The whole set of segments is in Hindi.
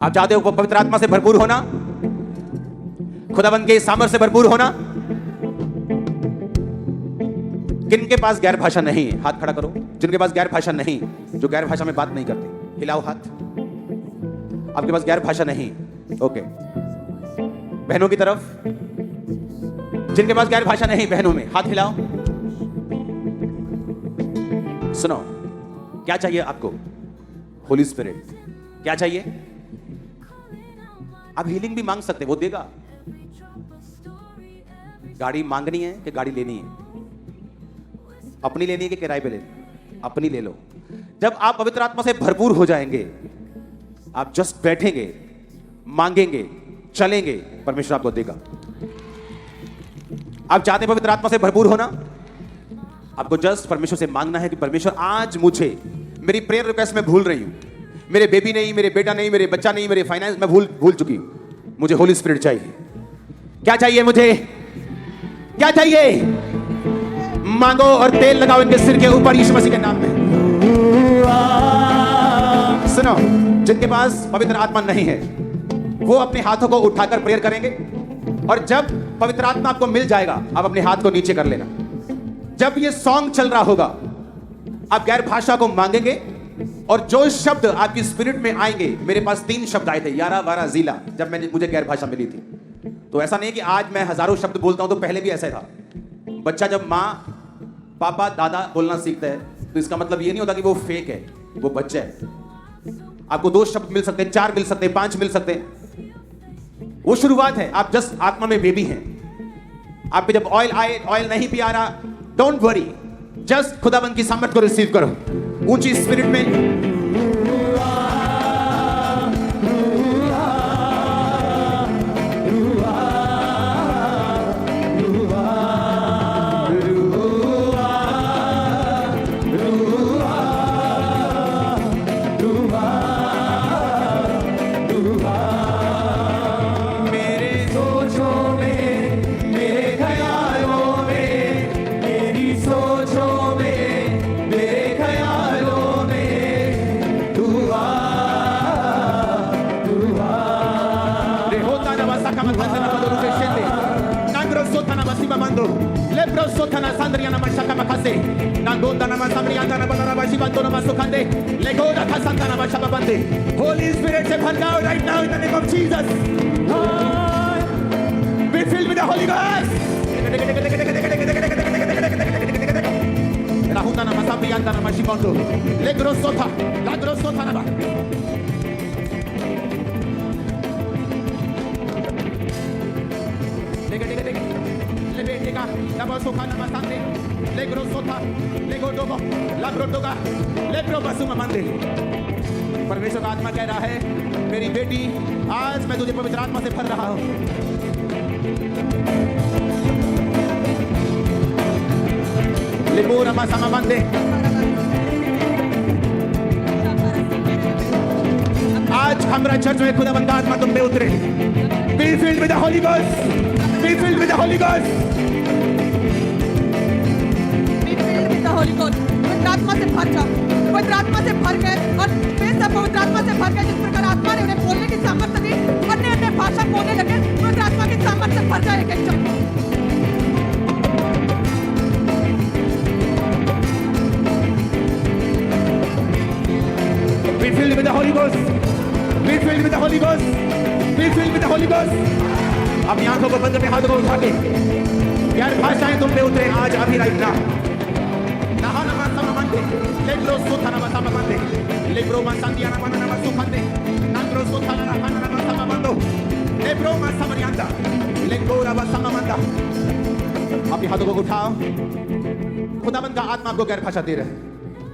आप चाहते हो पवित्र आत्मा से भरपूर होना, खुदाबंद के सामर्थ से भरपूर होना। किन के पास गैर भाषा नहीं है, हाथ खड़ा करो। जिनके पास गैर भाषा नहीं, जो गैर भाषा में बात नहीं करते, हिलाओ हाथ। आपके पास गैर भाषा नहीं, ओके। बहनों की तरफ, जिनके पास गैर भाषा नहीं, बहनों में हाथ हिलाओ। सुनो, क्या चाहिए आपको? होली स्पिरिट। क्या चाहिए? आप हीलिंग भी मांग सकते, वो देगा। गाड़ी मांगनी है कि गाड़ी लेनी है? अपनी लेनी है कि किराए पे लेनी? अपनी ले लो। जब आप पवित्र आत्मा से भरपूर हो जाएंगे, आप जस्ट बैठेंगे, मांगेंगे, चलेंगे, परमेश्वर आपको देगा। आप चाहते हैं पवित्र आत्मा से भरपूर होना? आपको जस्ट परमेश्वर से मांगना है कि परमेश्वर आज मुझे, मेरी प्रेयर रिक्वेस्ट में भूल रही हूं, मेरे बेबी नहीं, मेरे बेटा नहीं, मेरे बच्चा नहीं, मेरे फाइनेंस में भूल चुकी हूं, मुझे होली स्पिरिट चाहिए। क्या चाहिए मुझे? क्या चाहिए? मांगो और तेल लगाओ इनके सिर के ऊपर यीशु मसीह के नाम में। सुनो, जिनके पास पवित्र आत्मा नहीं है, वो अपने हाथों को उठाकर प्रेयर करेंगे, और जब पवित्र आत्मा आपको मिल जाएगा, आप अपने हाथ को नीचे कर लेना। जब ये सॉन्ग चल रहा होगा, आप गैर भाषा को मांगेंगे, और जो शब्द आपकी स्पिरिट में आएंगे, मेरे पास 3 शब्द आए थे, यारा वारा जीला, जब मुझे गैर भाषा मिली थी। तो ऐसा नहीं कि आज मैं हजारों शब्द बोलता हूं, तो पहले भी ऐसा था। बच्चा जब माँ, पापा, दादा बोलना सीखता है, तो इसका मतलब ये नहीं होता कि वो फेक है, वो बच्चा है। आपको 2 शब्द मिल सकते हैं, 4 मिल सकते हैं, 5 मिल सकते हैं, वो शुरुआत है। आप जस्ट आत्मा में बेबी हैं। आप पे जब ऑयल आए, ऑयल नहीं भी आ रहा, डोंट वरी, जस्ट खुदाबंद की सामर्थ को रिसीव करो ऊंची स्पिरिट में। Holy Spirit से भर जाओ right now in the name of Jesus. Be filled with the Holy Ghost. Rahunda nama sambrianta nama shimondo. Legrosota, lagrosota nama. Lebetega, labosoka nama sande. Legrosota, legodogo, lagrodoga, legrobasuma mande. परमेश्वर का आत्मा कह रहा है, मेरी बेटी, आज मैं तुझे पवित्र आत्मा से भर रहा हूं। लिबोरा मासामा बंदे, आज हमारा चर्च में खुदावंद का आत्मा तुम पे उतरे। Be filled with the Holy Ghost. Be filled with the Holy Ghost. Be filled with the Holy Ghost. पवित्र आत्मा से भर जाओ। पवित्र आत्मा से भर गए, और सब पवित्र आत्मा से भर गए। जिस प्रकार आत्मा ने उन्हें बोलने की सामर्थ्य दी, अन्य अन्य भाषा बोलने लगे। पवित्र आत्मा की सामर्थ्य से भर जाए एक जन। Be filled with the Holy Ghost. Be filled with the Holy Ghost. Be filled with the Holy Ghost. अपनी आंखों को बंद करके हाथों को उठा के यार भाषाएं तुम पे उतरे आज, अभी राइट ना। Legro sotana masama mande, legro masandiana manana masukande, nandro sotana manana masama mando, legro masamarianda, legro rabasama manda। आप हाथों को उठाओ। खुदाबंद का आत्मा आपको गैर भाषा दे रहा है,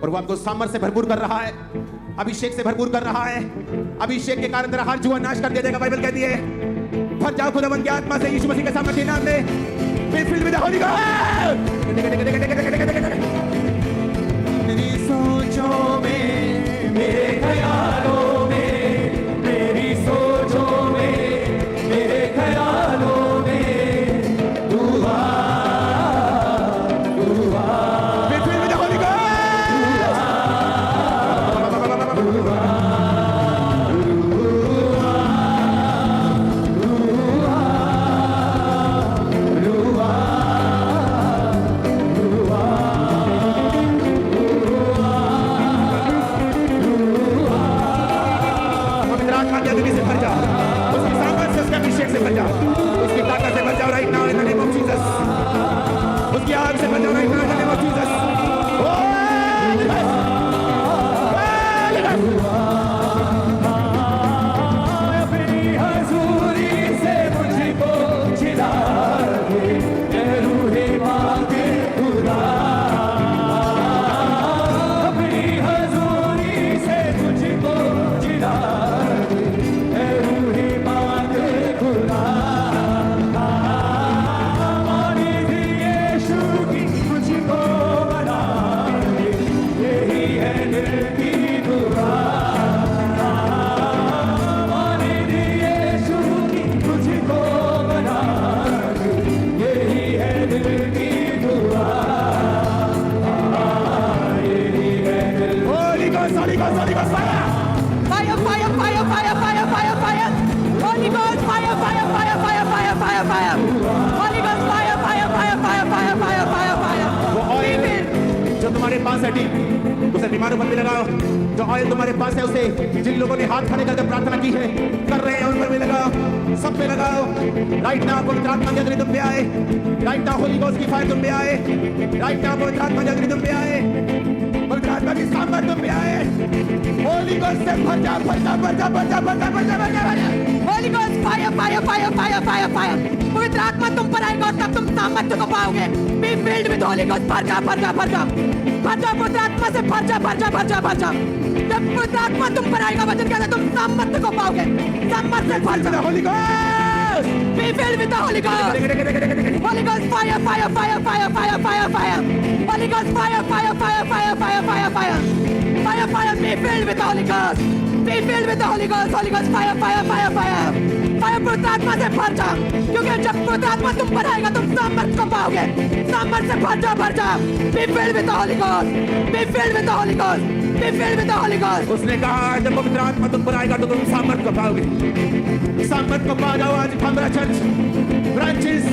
और वो आपको सामर्थ से भरपूर कर रहा है, अभिषेक से भरपूर कर रहा है। अभिषेक के कारण तेरा हर जुआ नाश कर दिया जाएगा, बाइबल कहती है। भर जाओ खुदाबंद की आत्मा से यीशु मसीह के सामर्थ के नाम में। Be filled with the Holy Ghost. मेरी सोचों में, मेरे ख्यालों में, मेरी सोचों में, मेरे ख्यालों में तू आ, तू आ। Be filled with the Holy Ghost. पवित्र आत्मा की अग्नि से भर जाओ, उसकी सामर्थ से, उसके अभिषेक से भर जाओ, उसकी ताकत से भर जाओ right now in the name of Jesus. उसकी आग से भर जाओ right now in the name of Jesus. अपनी हजूरी से मुझको जिला दे, ए रूहे पाक खुदा। अपनी हजूरी से मुझको जिला दे, ए रूहे पाक खुदा। मानी थी यीशु की मुझको बना दे, यही है दिल की दुआ। मानी थी यीशु की मुझको बना दे, यही है दिल की दुआ। यही है दिल। Holy Ghost, Holy Ghost, Holy Ghost, fire! Fire, fire, fire, fire, fire, fire, fire. Holy Ghost, fire, fire, fire, fire, fire, fire, fire. Holy Ghost, fire, fire, fire, fire, fire, fire, fire, fire. वो ऑयल Refill. जो तुम्हारे पास है टीम, उसे बीमारों पर भी लगाओ। जो ऑयल तुम्हारे पास है उसे जिन लोगों ने हाथ खड़े करके प्रार्थना की है, कर रहे हैं, उन पर भी लगाओ, सब पे लगाओ। राइट नाउ पवित्र आत्मा की अग्नि तुम पे आए, राइट नाउ होली गोस्ट की फायर तुम पे आए, राइट नाउ पवित्र आत्मा की अग्नि तुम पे आए, पवित्र आत्मा की सामर्थ तुम पे आए। होली गोस्ट से भर जा, भर जा, भर जा, भर जा, भर जा, भर जा, भर जा, भर जा। Holy Ghost, fire, fire, fire, fire, fire, fire. पवित्र आत्मा तुम पर आएगा और तब तुम सामर्थ्य को पाओगे। Be filled with Holy Ghost. भर जा, भर जा, भर जा, भर जा पवित्र आत्मा से, भर जा, भर जा, भर जा, भर जा। जब पवित्र आत्मा तुम पर आएगा, वचन कहता है तुम सामर्थ्य को पाओगे। सामर्थ्य से भर जा। Holi ghost, Be filled with the Holy Ghost. Holy Ghost, fire, fire, fire, fire, fire, fire, fire. Holy Ghost, fire, fire, fire, fire, fire, fire, fire. Fire, fire, be filled with the Holy Ghost. Be filled with the Holy Ghost. Holy Ghost, fire, fire, fire, fire. Fire पवित्र आत्मा से भर जा, क्योंकि जब पवित्र आत्मा तुम पर आएगा तुम सामर्थ को पाओगे। सामर्थ से भर जा, भर जा। Be filled with the Holy Ghost. Be filled with the Holy Ghost. Be filled with the Holy Ghost. उसने कहा जब पवित्र आत्मा तुम पर आएगा तो तुम सामर्थ को पाओगे। सामर्थ को पा जाओ आज हमारा चर्च ब्रांचेस।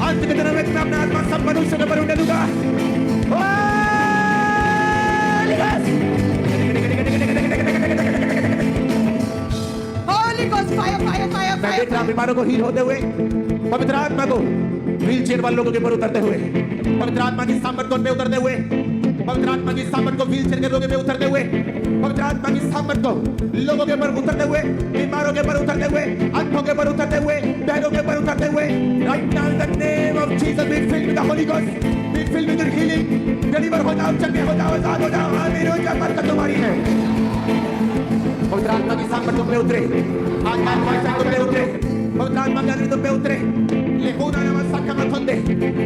अंत के दिन में मैं अपना आत्मा सब मनुष्य के ऊपर उठे दूंगा। Holi ghost, Holy Ghost, fire, fire, fire, मैं fire, देख रहा हूं बीमारों को हील होते हुए, पवित्र आत्मा को व्हील चेयर वाले लोगों के ऊपर उतरते हुए, पवित्र आत्मा की सामर्थ को उन पे उतरते हुए, पवित्र आत्मा की सामर्थ को व्हील चेयर के लोगों पे उतरते हुए, पवित्र आत्मा की सामर्थ को लोगों के ऊपर उतरते हुए, बीमारों के ऊपर उतरते हुए, अंधों के ऊपर उतरते हुए, बहनों के ऊपर उतरते हुए, right now in the name of Jesus be filled with the Holi ghost, be filled with healing, deliver हो जाओ, चंगे हो जाओ, आजाद हो जाओ। आमीन। हो जाए, बरकत तुम्हारी है। पवित्र आत्मा की सामर्थ तुम पे उतरे, आत्मा की तुम पे उतरे, पवित्र आत्मा की अग्नि तुम पे उतरे। लेकोना नमः सकमा थंदे,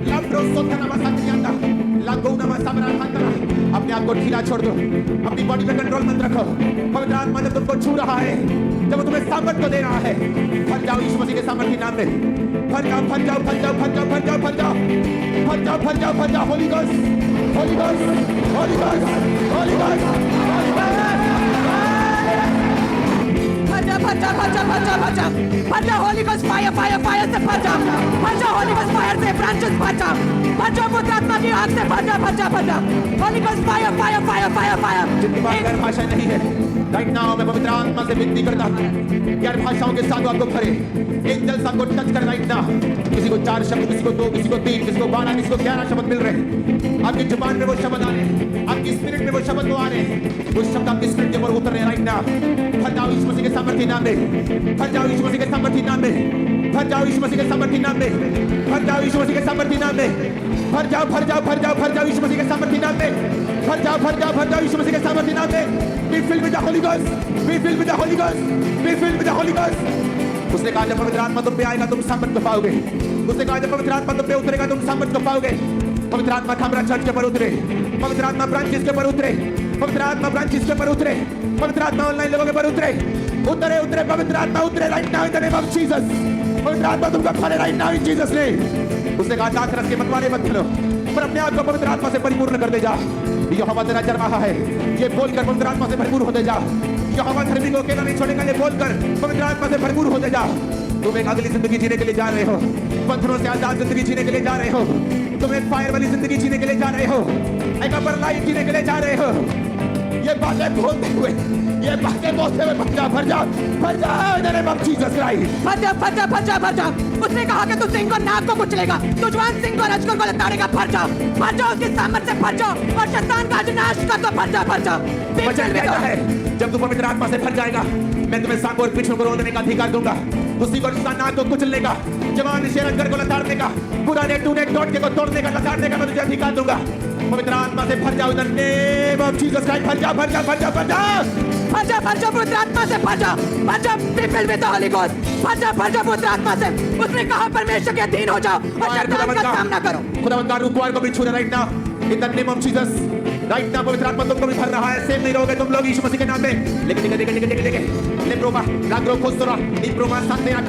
लब्रो सोता नमः सत्यांदा, लागोना नमः समरा खंतरा। अपने आप को ढीला छोड़ दो, अपनी बॉडी पे कंट्रोल मत रखो। पवित्र आत्मा जब तुमको छू रहा है, जब तुम्हें सामर्थ को दे रहा है, भर जाओ यीशु मसीह के सामर्थ के नाम में। भर जाओ, भर जाओ, भर जाओ, भर जाओ, भर जाओ, भर जाओ, भर जाओ, भर जाओ, भर जाओ। Holi ghost, Holi ghost, Holi ghost, Holi ghost, Holi ghost. भर जा, भर जा, भर जा, भर जा, भर जा, भर जा। Holy Ghost, fire, fire, fire से भर जा, भर जा। Holy Ghost, fire से branches भर जा, भर जा। पवित्र आत्मा की आग से भर जा, भर जा, भर जा। Holy Ghost, fire, fire, fire, fire, fire. जिनकी बात गैर भाषा नहीं है, राइट नाउ मैं पवित्र आत्मा से विनती करता हूं, गैर भाषाओं के साथ आपको भरे, एंजल्स आपको टच कर राइट नाउ। किसी को 4 शब्द, किसी को 2, किसी को 3, किसी को 12, किसी को 11 शब्द मिल रहे हैं। आपकी जुबान में वो शब्द आ रहे हैं, आपकी स्पिरिट में वो शब्द वो आ रहे हैं, वो शब्द आपकी स्पिरिट के ऊपर उतर रहे हैं राइट नाउ। भर जाओ यीशु मसीह के सामर्थी नाम में, भर जाओ यीशु मसीह के सामर्थी नाम में, भर जाओ यीशु मसीह के सामर्थी नाम में, भर जाओ यीशु मसीह के सामर्थी नाम में, भर जाओ, भर जाओ, भर जाओ, भर जाओ यीशु मसीह के सामर्थी नाम में, भर जाओ, भर जाओ, भर जाओ यीशु मसीह के सामर्थी नाम में। Be filled with the Holi ghost, be filled with the Holi ghost, be filled with the Holi ghost. उसने कहा जब पवित्र आत्मा तुम पे आएगा तुम सामर्थ को पाओगे। उसने कहा जब पवित्र आत्मा तुम पे उतरेगा तुम सामर्थ को पाओगे। पवित्र आत्मा खामरा चर्च के ऊपर उतरे, पवित्र आत्मा ब्रांचेस के ऊपर उतरे, पवित्र आत्मा ब्रांचेस के ऊपर उतरे, पवित्र आत्मा ऑनलाइन लोगों के ऊपर उतरे, उतरे, उतरे, पवित्र आत्मा उतरे right now in the name of Jesus. पवित्र आत्मा तुमको भरे right now in Jesus name. उसने कहा दाखरस के मतवाले मत खेलो, पर अपने आप को पवित्र आत्मा से परिपूर्ण कर दे जा। यहोवा तेरा चल रहा है, ये बोलकर पवित्र आत्मा से भरपूर होते जा। यहोवा धर्मी को अकेला नहीं छोड़ेगा, ये बोलकर पवित्र आत्मा से भरपूर होते जा। तुम एक अगली जिंदगी जीने के लिए जा रहे हो, बंधनों से आजाद जिंदगी जीने के लिए जा रहे हो, तुम एक फायर वाली जिंदगी जीने के लिए जा रहे हो, एक अपर लाइफ जीने के लिए जा रहे हो। ये बातें बोलते हुए, ये भागे बोलते हुए भर जा in the name of Jesus Christ. भर जा। उसने कहा कि तू सिंह और नाग को कुचलेगा, तू जवान सिंह और अजगर को लताड़ेगा। भर जाओ उसकी सामर्थ से भर जाओ और शैतान का विनाश कर दो। भर जाओ। वचन कहता है जब तू पवित्र आत्मा से भर जाएगा मैं तुम्हें सांपों और बिच्छुओं को रोल देने का अधिकार दूंगा, उसी को नाग को कुचलने का, जवान शेर अजगर को लताड़ने का, पुराने टूने टोटके को तोड़ने का, लताड़ने का मैं तुझे अधिकार दूंगा। पवित्र आत्मा से भर जाओ in the name of Jesus Christ. भर जाओ पवित्र आत्मा से भर जाओ। Be filled with the Holy Ghost. भर जाओ पवित्र आत्मा से। उसने कहा परमेश्वर के अधीन हो जाओ और शैतान का सामना करो। खुदावंद का रूह कुआर को भी छू रहा है right now in the name of Jesus. Right ना पवित्र आत्मा तुमको भी भर रहा है। सेव नहीं रहोगे तुम लोग यीशु मसीह के नाम में। लेकिन देखे लेब्रोमा लागरो खोस्तरा लिब्रोमा सांतेरा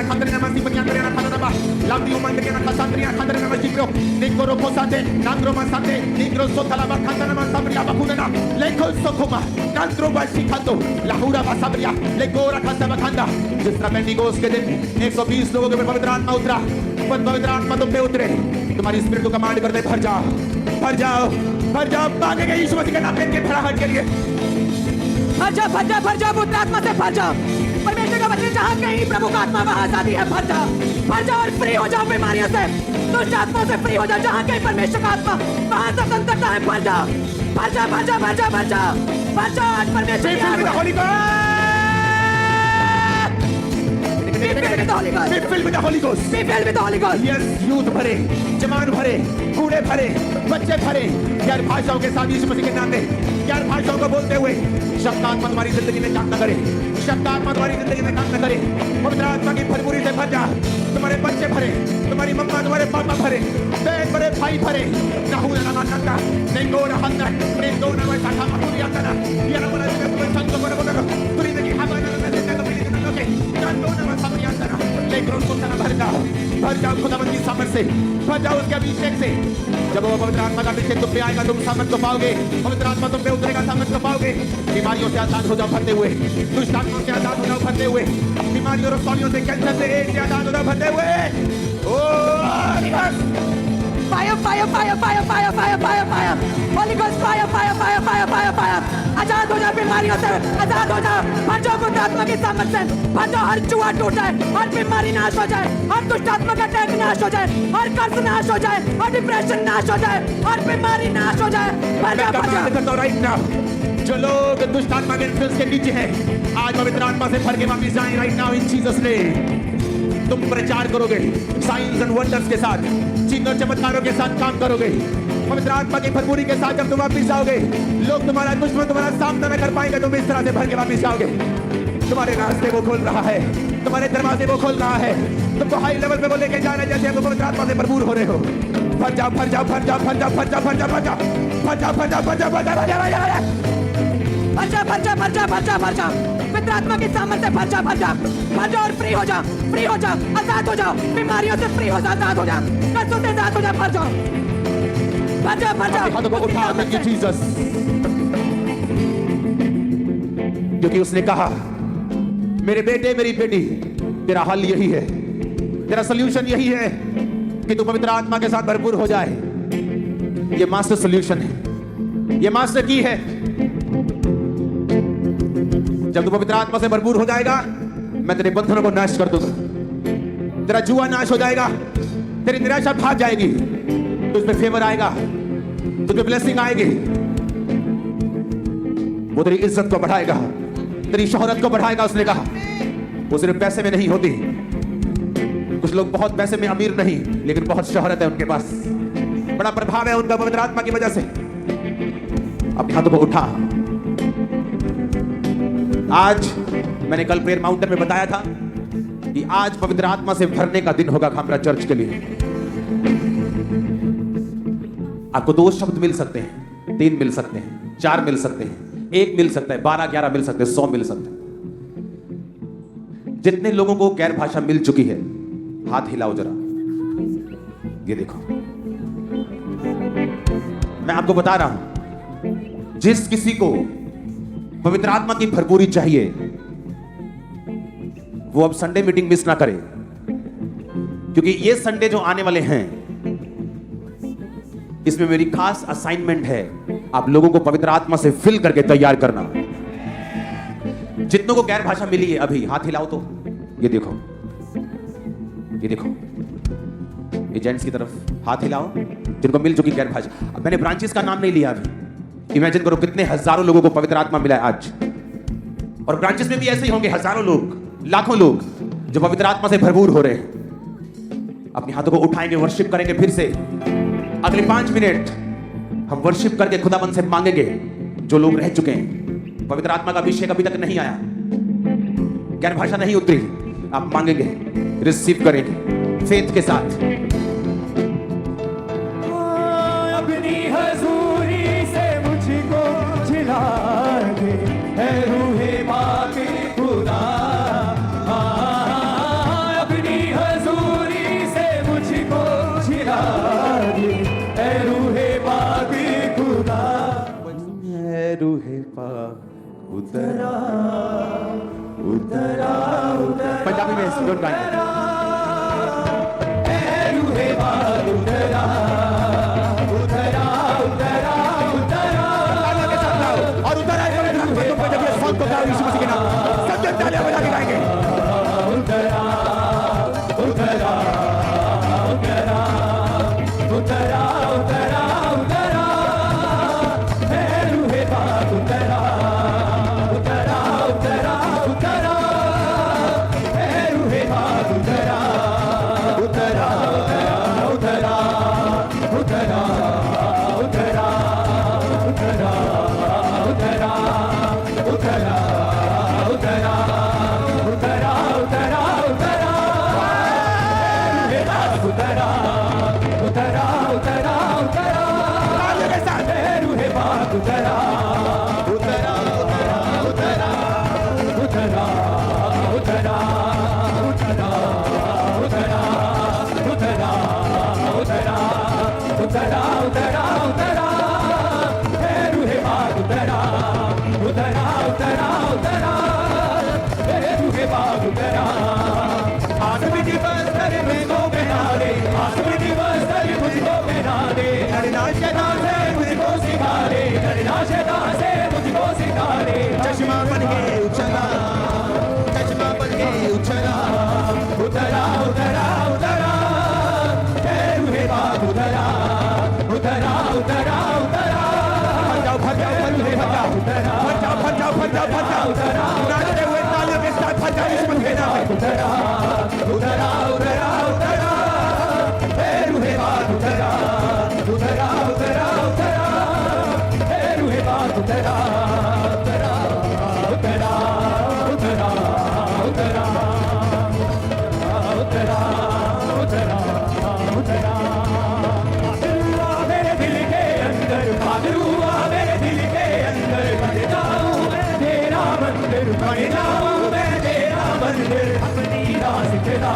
खंतरेना मसी पकियांतरेना खतरबा लाब्दी उमंतरेना खसांतरेना खतरना मसिप्रो निकोरो खोसाते नांग्रो मासाते निग्रो सोथलाबा खंतना मासाब्रिया बाकुनना लेखो सोखोमा नांग्रो बासिखातो लाहुरा बासाब्रिया लेकोरा खसाबा खंदा। जिस तरह पेंटिकोस के दिन 120 लोगों के ऊपर पवित्र आत्मा उतरा, पवित्र आत्मा तुम पे उतरे, तुम्हारी स्पिरिट को कमांड करते भर जाओ मांगेंगे यीशु मसीह के नाम में भराहट के लिए। भर जाओ पवित्र आत्मा से भर जाओ। परमेश्वर का वचन जहाँ कहीं प्रभु का आत्मा वहाँ आजादी है। भर जाओ और फ्री हो जाओ बीमारियों से, दुष्ट आत्मा से फ्री हो जाओ। जहाँ कहीं परमेश्वर का आत्मा वहाँ स्वतंत्रता है। भर जाओ आज परमेश्वर Be filled with the Holy Ghost. Yes, youth भरे, जवान भरे, बूढ़े भरे, बच्चे भरे, गैर भाषाओं के साथ यीशु मसीह के नाम में गैर भाषाओं को बोलते हुए शब्द आत्मा तुम्हारी जिंदगी में काम न करे, शब्द आत्मा तुम्हारी जिंदगी में काम न करे। पवित्र आत्मा की भरपूरी से भर जा। तुम्हारे बच्चे भरे, तुम्हारी मम्मा तुम्हारे पापा भरे, बहन भरे, भाई भरे। नाहू ना मानता, नहीं गो ना हंता, नहीं दो ना वैसा काम पूरी आता ना। ये ना बोला कि तुम्हें संतो को ना बोला, पूरी जिंदगी हमारे ना देता तो मेरी जिंदगी के जान दो ना वैसा पूरी आता ना। लेकिन उसको ना भर जाओ खुदावंद की सामर्थ से, भर जाओ उसके अभिषेक से। जब वो पवित्र आत्मा का अभिषेक तुम पे आएगा तुम सामर्थ को पाओगे, पवित्र आत्मा तुम पे उतरेगा सामर्थ को पाओगे। बीमारियों से आजाद हो जाओ भरते हुए, दुष्ट आत्माओं से आजाद हो जाओ भरते हुए, बीमारियों और रसौलियों से, कैंसर से, एड्स से आजाद हो जाओ भरते हुए। Fire holy ghost fire. आजाद हो जाओ बीमारियों से, आजाद हो जाओ। भर जाओ पवित्र आत्मा की सामर्थ से, भर जाओ। हर जुआ टूट जाए, हर बीमारी नाश हो जाए, हर दुष्ट आत्मा का अटैक नाश हो जाए, हर कर्ज नाश हो जाए, हर डिप्रेशन नाश हो जाए, हर बीमारी नाश हो जाए। भर जाओ राइट नाउ। जो लोग दुष्ट आत्मा के इन्फ्लुएंस के नीचे हैं आज पवित्र आत्मा से भर के वापस जाएं right now in Jesus name. तुम प्रचार करोगे साइंस एंड वंडर्स के साथ, चिन्ह और चमत्कारों के साथ काम करोगे। पवित्र आत्मा की भरपूरी के साथ जब तुम वापस जाओगे लोग तुम्हारा दुश्मन तुम्हारा सामना न कर पाएंगे। तुम इस तरह से भर के वापस जाओगे। तुम्हारे रास्ते वो खोल रहा है, तुम्हारे दरवाजे वो खोल रहा है, तुमको हाई लेवल पे वो लेके जा रहे हैं जैसे तुम पवित्र आत्मा से भरपूर हो रहे हो। भर जाओ पवित्र आत्मा की सामर्थ से भर जाओ और फ्री हो जाओ, आजाद हो जाओ। बीमारियों से फ्री हो जाओ, आजाद हो जाओ, कर्जों से आजाद हो जाओ। भर जाओ। हाथों को उठाओ जीसस, क्योंकि उसने कहा मेरे बेटे मेरी बेटी तेरा हल यही है, तेरा सोल्यूशन यही है कि तू पवित्र आत्मा के साथ भरपूर हो जाए। ये मास्टर सोल्यूशन है, ये मास्टर की है। जब तू पवित्र आत्मा से भरपूर हो जाएगा मैं तेरे बंधनों को नाश कर दूंगा, तेरा जुआ नाश हो जाएगा, तेरी निराशा भाग जाएगी, तुझ पे फेवर आएगा, तुझ पे ब्लेसिंग आएगी। वो तेरी इज्जत को बढ़ाएगा, तेरी शोहरत को बढ़ाएगा। उसने कहा वो सिर्फ पैसे में नहीं होती। कुछ लोग बहुत पैसे में अमीर नहीं लेकिन बहुत शोहरत है उनके पास, बड़ा प्रभाव है उनका पवित्र आत्मा की वजह से। अपने हाथों को उठा। आज मैंने कल प्रेयर माउंटेन में बताया था कि आज पवित्र आत्मा से भरने का दिन होगा खामरा चर्च के लिए। आपको 2 शब्द मिल सकते हैं, 3 मिल सकते हैं, 4 मिल सकते हैं, 1 मिल सकता है, 12 11 मिल सकते हैं, 100 मिल सकते हैं। जितने लोगों को गैर भाषा मिल चुकी है हाथ हिलाओ जरा। ये देखो मैं आपको बता रहा हूं, जिस किसी को पवित्र आत्मा की भरपूरी चाहिए वो अब संडे मीटिंग मिस ना करे, क्योंकि ये संडे जो आने वाले हैं इसमें मेरी खास असाइनमेंट है आप लोगों को पवित्र आत्मा से फिल करके तैयार करना। जितनों को गैर भाषा मिली है अभी हाथ हिलाओ तो। ये देखो, ये देखो, ये जेंट्स की तरफ हाथ हिलाओ जिनको मिल चुकी गैर भाषा। अब मैंने ब्रांचेस का नाम नहीं लिया अभी। इमेजिन करो कितने हजारों लोगों को पवित्र आत्मा मिला है आज, और ब्रांचेस में भी ऐसे ही होंगे हजारों लोग, लाखों लोग जो पवित्र आत्मा से भरपूर हो रहे हैं। अपने हाथों को उठाएंगे, वर्शिप करेंगे फिर से। अगले 5 मिनट हम वर्शिप करके खुदाबंद से मांगेंगे। जो लोग रह चुके हैं, पवित्र आत्मा का अभिषेक अभी तक नहीं आया, गैर भाषा नहीं उतरी, आप मांगेंगे, रिसीव करेंगे फेथ के साथ। अपनी हजूरी से मुझको जिला दे, ऐ रूहे पाके खुदा। अपनी हजूरी से मुझको जिला दे, ऐ रूहे पाके खुदा। रूहे पाक उतरा उतरा उतरा। पंजाबी में स्टूडेंट गाएंगे। रूहे पाक उतरा उतरा उतरा उतरा। तालियों के साथ गाओ और उतर आए पवित्र आत्मा तुम पे जब ये सॉन्ग को गाओ यीशु मसीह के नाम, सब जन तालियां बजा के गाएंगे। उतरा उतरा उतरा उतरा उतरा उतरा। ऐ रूहे पाक उतरा उतरा उतरा उतरा। ऐ रूहे पाक उतरा उतरा उतरा उतरा उतरा उतरा उतरा उतरा उतरा उतरा उतरा उतरा उतरा। रूहे पाक उतरा उतरा उतरा उतरा। तालियों के साथ रूहे पाक उतरा उतरा उतरा उतरा उतरा उतरा उतरा उतरा उतरा उतरा उतरा उतरा उतरा। ऐ रूहे पाक उतरा उतरा उतरा उतरा। ऐ रूहे पाक उतरा। आसमी दिवस तेरे मुझको पहना दे, आसमी दिवस तेरे मुझको पहना दे। डरना शैतान से मुझको सिखा दे, डरना शैतान से मुझको सिखा दे। चश्मा बन के उछला, चश्मा बन के उछला। उतरा उतरा उतरा। ऐ रूहे पाक उतरा उतरा उतरा उतरा। फट जाओ फट जाओ फट जाओ फट जाओ फट जाओ फट जाओ फट जाओ फट जाओ। नाचते हुए तालियों के साथ फट जाओ यीशु मसीह के नाम में। उतरा उतरा उतरा उतरा। ऐ रूहे पाक उतरा उतरा उतरा उतरा। ऐ रूहे पाक उतरा उतरा उतरा उतरा उतरा उतरा उतरा उतरा। पागलुआ मेरे दिल के अंदर, पागलुआ मेरे दिल के अंदर। बन जाऊं मैं तेरा मंदिर, बन जाऊं मैं तेरा मंदिर। अपनी राह सिखला,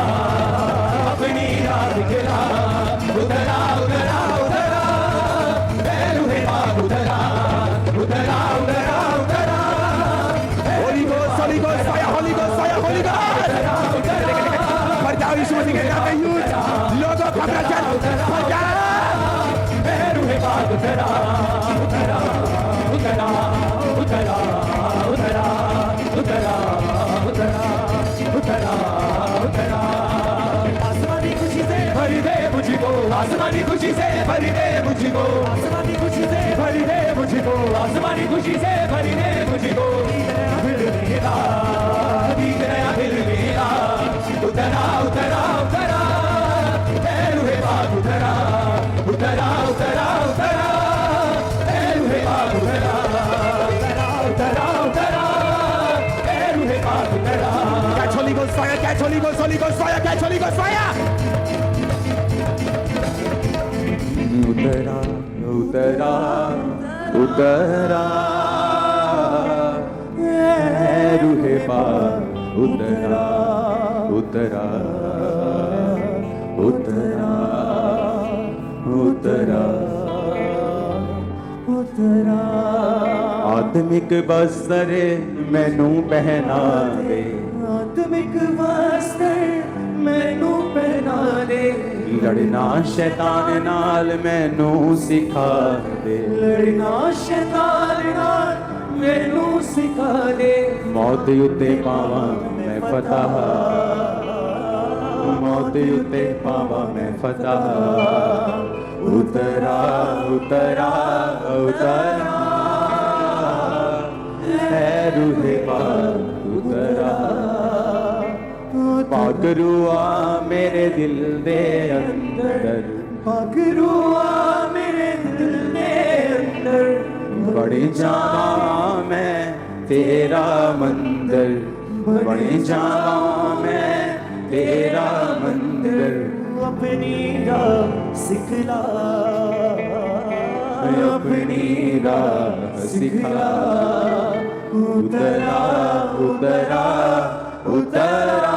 अपनी राह सिखला। उतरा उतरा उतरा। ऐ रूहे पाक उतरा उतरा उतरा उतरा। Holi ghost Holi ghost fire, holy ghost fire, holy ghost. फट जाओ यीशु मसीह के नाम में यूथ लोगों का प्रचार फट जाओ। ऐ रूहे पाक उतरा उतरा उतरा उतरा उतरा उतरा उतरा उतरा उतरा। आसमानी खुशी से भर दे मुझको, आसमानी खुशी से भर दे मुझको, आसमानी खुशी से भर दे मुझको, आसमानी खुशी से भर दे मुझको। दिल मेरा, दिल मेरा। उतरा उतरा उतरा। ऐ रूहे पाक उतरा उतरा उतरा उतरा। ऐ रूहे पाक उतरा उतरा उतरा उतरा। ऐ रूहे पाक उतरा। Catch Holy Ghost fire, catch Holy Ghost, Holy Ghost fire, catch Holy Ghost fire. उतरा उतरा उतरा। ऐ रूहे पाक उतरा उतरा उतरा उतरा उतरा। आत्मिक वस्त्र मैनू पहना दे, आत्मिक वस्त्र मैनू पहना दे। लड़ना शैतान नाल मैनू सिखा दे, लड़ना शैतान नाल मैनू सिखा दे मौत उत्ते पावा मैं फतह मौत उत्ते पावा मैं फतह उतरा उतरा उतरा है रूहे पाक उतरा पाकरुआ मेरे दिल दे अंदर पाकरुआ मेरे दिल दे अंदर बड़े जावा मैं तेरा मंदिर बड़े जावा मैं तेरा मंदिर अपनी राह सिखला अपनी राह सिखला उतरा उतरा उतरा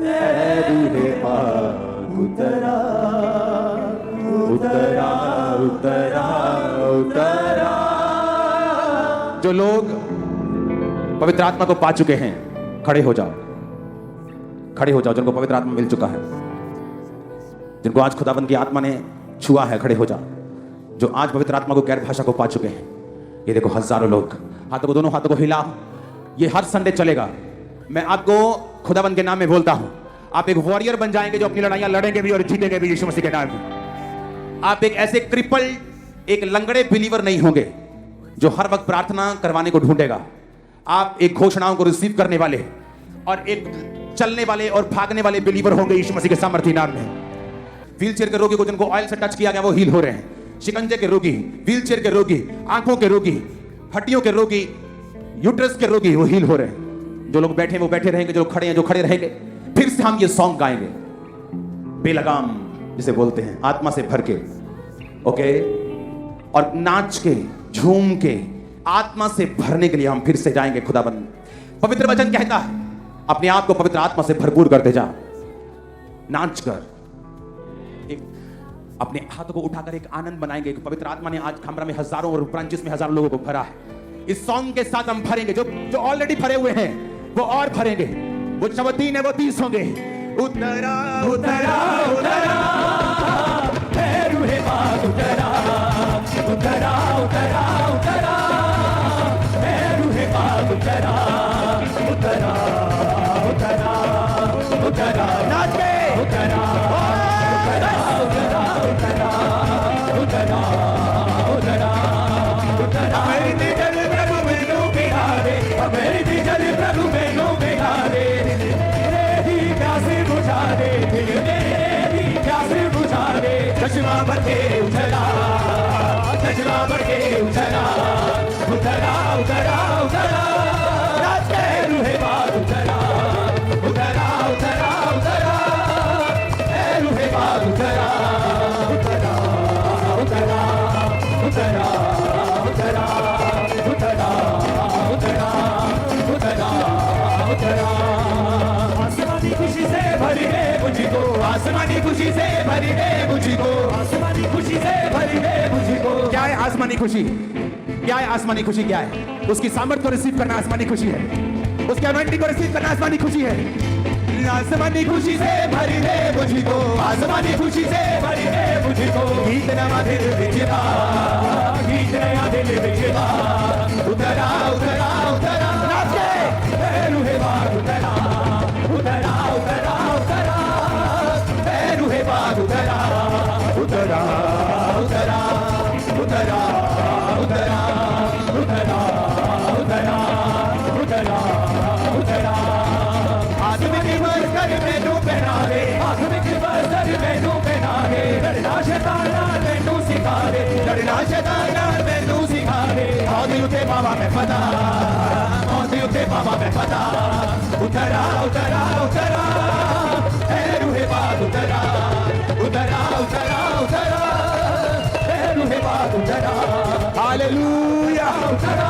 है रूहे पाक उतरा उतरा उतरा उतरा। जो लोग पवित्र आत्मा को पा चुके हैं खड़े हो जाओ, खड़े हो जाओ। जिनको पवित्र आत्मा मिल चुका है, जिनको आज खुदाबंद की आत्मा ने छुआ है, खड़े हो जाओ। जो आज पवित्र आत्मा को गैर भाषा को पा चुके हैं, ये देखो हजारों लोग, हाथों को दोनों हाथों को हिलाओ। ये हर संडे चलेगा। मैं आपको खुदाबंद के नाम में बोलता हूं, आप एक वॉरियर बन जाएंगे जो अपनी लड़ाइयां लड़ेंगे भी और जीतेंगे भी यीशु मसीह के नाम में। आप एक ऐसे क्रिपल, एक लंगड़े बिलीवर नहीं होंगे जो हर वक्त प्रार्थना करवाने को ढूंढेगा। आप एक घोषणाओं को रिसीव करने वाले और एक चलने वाले और भागने वाले बिलीवर होंगे यीशु मसीह के सामर्थी नाम में। व्हीलचेयर के रोगी को जिनको ऑयल से टच किया गया वो हील हो रहे हैं। शिकंजे के रोगी, व्हीलचेयर के रोगी, आंखों के रोगी, हड्डियों के रोगी, यूट्रस के रोगी वो हील हो रहे हैं। जो लोग बैठे हैं वो बैठे रहेंगे, जो खड़े हैं जो खड़े रहेंगे। फिर से हम ये सॉन्ग गाएंगे बेलगाम जिसे बोलते हैं, आत्मा से भर के, ओके, और नाच के झूम के आत्मा से भरने के लिए हम फिर से जाएंगे। खुदाबंद पवित्र वचन कहता है अपने आप को पवित्र आत्मा से भरपूर करते जा, नाच कर, एक अपने हाथों को उठाकर एक आनंद बनाएंगे। पवित्र आत्मा ने आज खमरा में हजारों और ब्रांचेस में हजारों लोगों को भरा है। इस सॉन्ग के साथ हम भरेंगे। जो ऑलरेडी भरे हुए हैं वो और भरेंगे। वो 3 है वो 30 होंगे। उतरा उतरा उतरा है रूहे पाक उतरा उतरा उतरा उतरा है रूहे पाक उतरा उतरा उतरा उतरा नाच के उतरा उतरा उतरा उतरा उतरा उतरा उतरा मेरी दिल प्रभु मैनू बिहारे, मेरी दिल प्रभु मैनू बिहारे, तेरी प्यास बुझा दे, तेरी प्यास बुझा दे। चश्मा भर के उतरा, चश्मा भर के उतरा उतरा उतरा उतरा नाच के रूहे पाक उतरा उतरा उतरा उतरा ए रूहे पाक उतरा उतरा उतरा उतरा उतरा उतरा उतरा उतरा उतरा। आसमानी खुशी से भरी दे मुझको, आसमानी खुशी से भरी दे मुझको, आसमानी खुशी से भरी दे मुझको। क्या है आसमानी खुशी? क्या है आसमानी खुशी? क्या है? उसकी सामर्थ को रिसीव करना आसमानी खुशी है। उसके अनॉइंटिंग को रिसीव करना आसमानी खुशी है। आसमानी खुशी से भरी दे मुझको, आसमानी खुशी से भरी दे मुझको। गीत नया दिल बिचवा, गीत नया दिल बिचवा। उतरा उतरा उतरा नाच के रूहे पाक उतरा उतरा उतरा उतरा ए रूहे पाक उतरा उतरा उतरा उतरा उतरा उतरा उतरा उतरा उतरा। आत्मिक बरकर मैनू पहना दे, आत्मिक बरकर मैनू पहना दे। लड़ना शैताना मैनू सिखा दे, लड़ना शैताना मैनू सिखा दे। मौत उते बाबा में पता, मौत उते बाबा में पता। उतरा उतरा उतरा ए रूहे पाक उतरा उतरा उतरा उतरा ए रूहे पाक उतरा। हालेलुया। उतरा